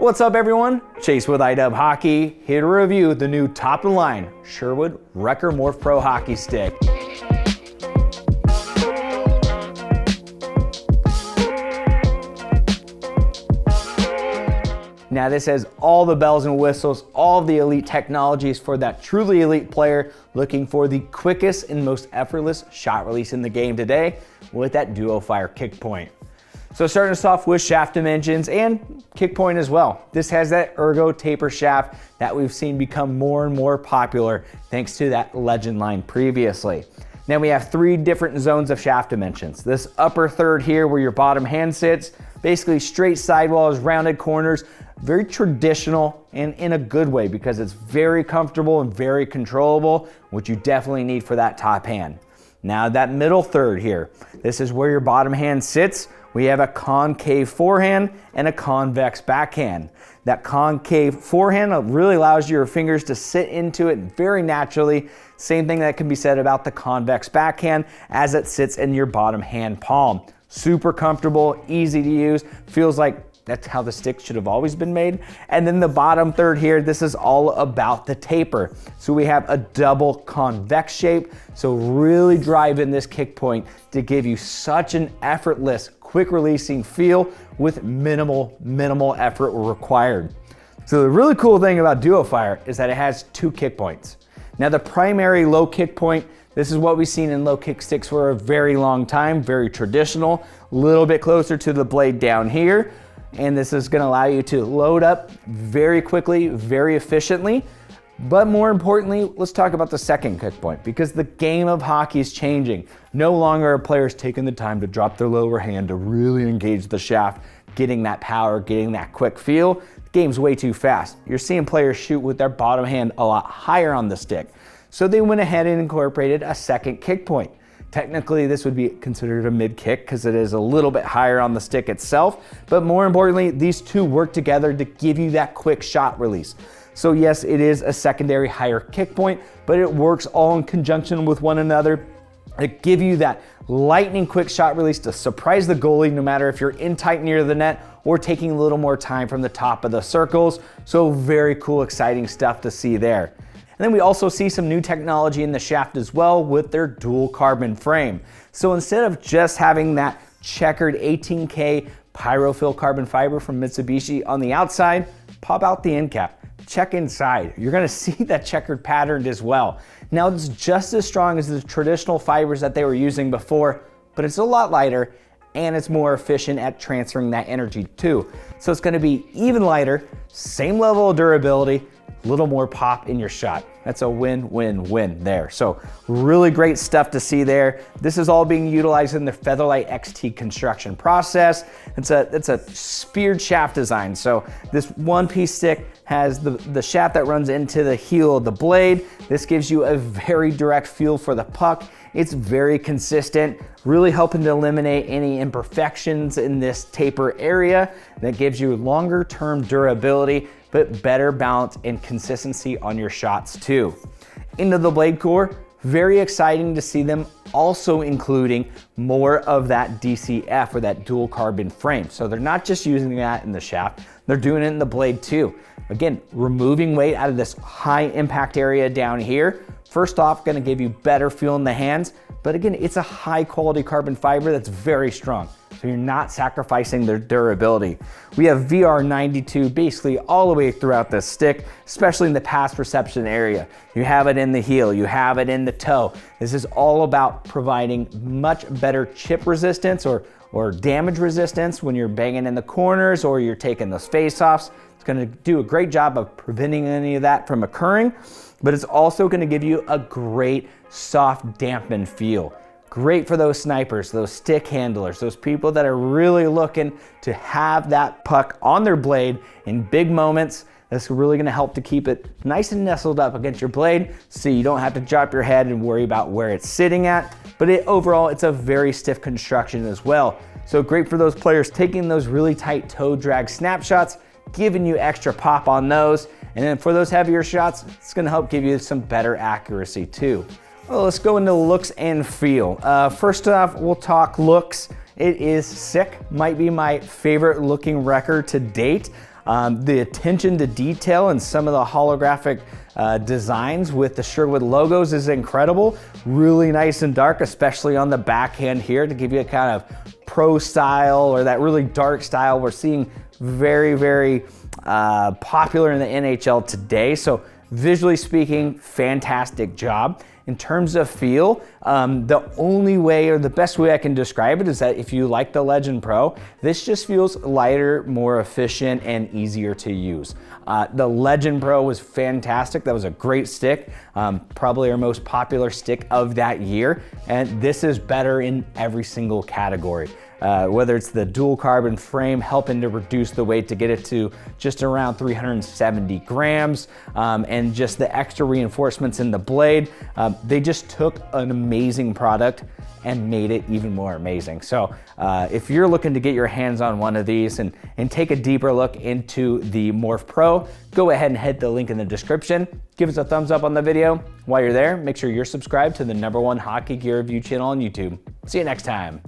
What's up everyone? Chase with iDub Hockey, here to review the new top-of-the-line Sherwood Rekker Morph Pro hockey stick. Now this has all the bells and whistles, all the elite technologies for that truly elite player looking for the quickest and most effortless shot release in the game today with that duo fire kick point. So starting us off with shaft dimensions and kick point as well. This has that ergo taper shaft that we've seen become more and more popular thanks to that legend line previously. Now we have three different zones of shaft dimensions. This upper third here where your bottom hand sits, basically straight sidewalls, rounded corners, very traditional and in a good way because it's very comfortable and very controllable, which you definitely need for that top hand. Now that middle third here, this is where your bottom hand sits. We have a concave forehand and a convex backhand. That concave forehand really allows your fingers to sit into it very naturally. Same thing that can be said about the convex backhand as it sits in your bottom hand palm. Super comfortable, easy to use, feels like that's how the stick should have always been made. And then the bottom third here, this is all about the taper. So we have a double convex shape. So really drive in this kick point to give you such an effortless, quick releasing feel with minimal effort required. So the really cool thing about Duo Fire is that it has two kick points. Now the primary low kick point, this is what we've seen in low kick sticks for a very long time, very traditional, a little bit closer to the blade down here. And this is going to allow you to load up very quickly, very efficiently. But more importantly, let's talk about the second kick point because the game of hockey is changing. No longer are players taking the time to drop their lower hand to really engage the shaft, getting that power, getting that quick feel. The game's way too fast. You're seeing players shoot with their bottom hand a lot higher on the stick. So they went ahead and incorporated a second kick point. Technically, this would be considered a mid kick because it is a little bit higher on the stick itself. But more importantly, these two work together to give you that quick shot release. So yes, it is a secondary higher kick point, but it works all in conjunction with one another to give you that lightning quick shot release to surprise the goalie, no matter if you're in tight near the net or taking a little more time from the top of the circles. So very cool, exciting stuff to see there. And then we also see some new technology in the shaft as well with their dual carbon frame. So instead of just having that checkered 18K Pyrofill carbon fiber from Mitsubishi on the outside, pop out the end cap, check inside. You're gonna see that checkered pattern as well. Now it's just as strong as the traditional fibers that they were using before, but it's a lot lighter and it's more efficient at transferring that energy too. So it's gonna be even lighter, same level of durability, a little more pop in your shot. That's a win-win-win there. So really great stuff to see there. This is all being utilized in the Featherlight XT construction process. It's a speared shaft design. So this one-piece stick has the shaft that runs into the heel of the blade. This gives you a very direct feel for the puck. It's very consistent, really helping to eliminate any imperfections in this taper area. That gives you longer term durability, but better balance and consistency on your shots too. Into the blade core, very exciting to see them also including more of that DCF or that dual carbon frame. So they're not just using that in the shaft, they're doing it in the blade too. Again, removing weight out of this high impact area down here. First off, gonna give you better feel in the hands, but again, it's a high quality carbon fiber that's very strong. So you're not sacrificing their durability. We have VR92 basically all the way throughout the stick, especially in the pass reception area. You have it in the heel, you have it in the toe. This is all about providing much better chip resistance or damage resistance when you're banging in the corners or you're taking those face-offs. It's gonna do a great job of preventing any of that from occurring, but it's also gonna give you a great soft dampened feel. Great for those snipers, those stick handlers, those people that are really looking to have that puck on their blade in big moments. That's really gonna help to keep it nice and nestled up against your blade so you don't have to drop your head and worry about where it's sitting at. But overall, it's a very stiff construction as well. So great for those players taking those really tight toe drag snapshots, giving you extra pop on those. And then for those heavier shots, it's gonna help give you some better accuracy too. Well, let's go into looks and feel. First off, we'll talk looks. It is sick, might be my favorite looking Rekker to date. The attention to detail and some of the holographic designs with the Sherwood logos is incredible. Really nice and dark, especially on the backhand here to give you a kind of pro style or that really dark style we're seeing very popular in the NHL today. So visually speaking, fantastic job. In terms of feel, the only way or the best way I can describe it is that if you like the Legend Pro, this just feels lighter, more efficient, and easier to use. The Legend Pro was fantastic. That was a great stick, probably our most popular stick of that year. And this is better in every single category. Whether it's the dual carbon frame helping to reduce the weight to get it to just around 370 grams, and just the extra reinforcements in the blade, they just took an amazing product and made it even more amazing. So if you're looking to get your hands on one of these and take a deeper look into the Morph Pro, go ahead and hit the link in the description. Give us a thumbs up on the video. While you're there, make sure you're subscribed to the #1 hockey gear review channel on YouTube. See you next time.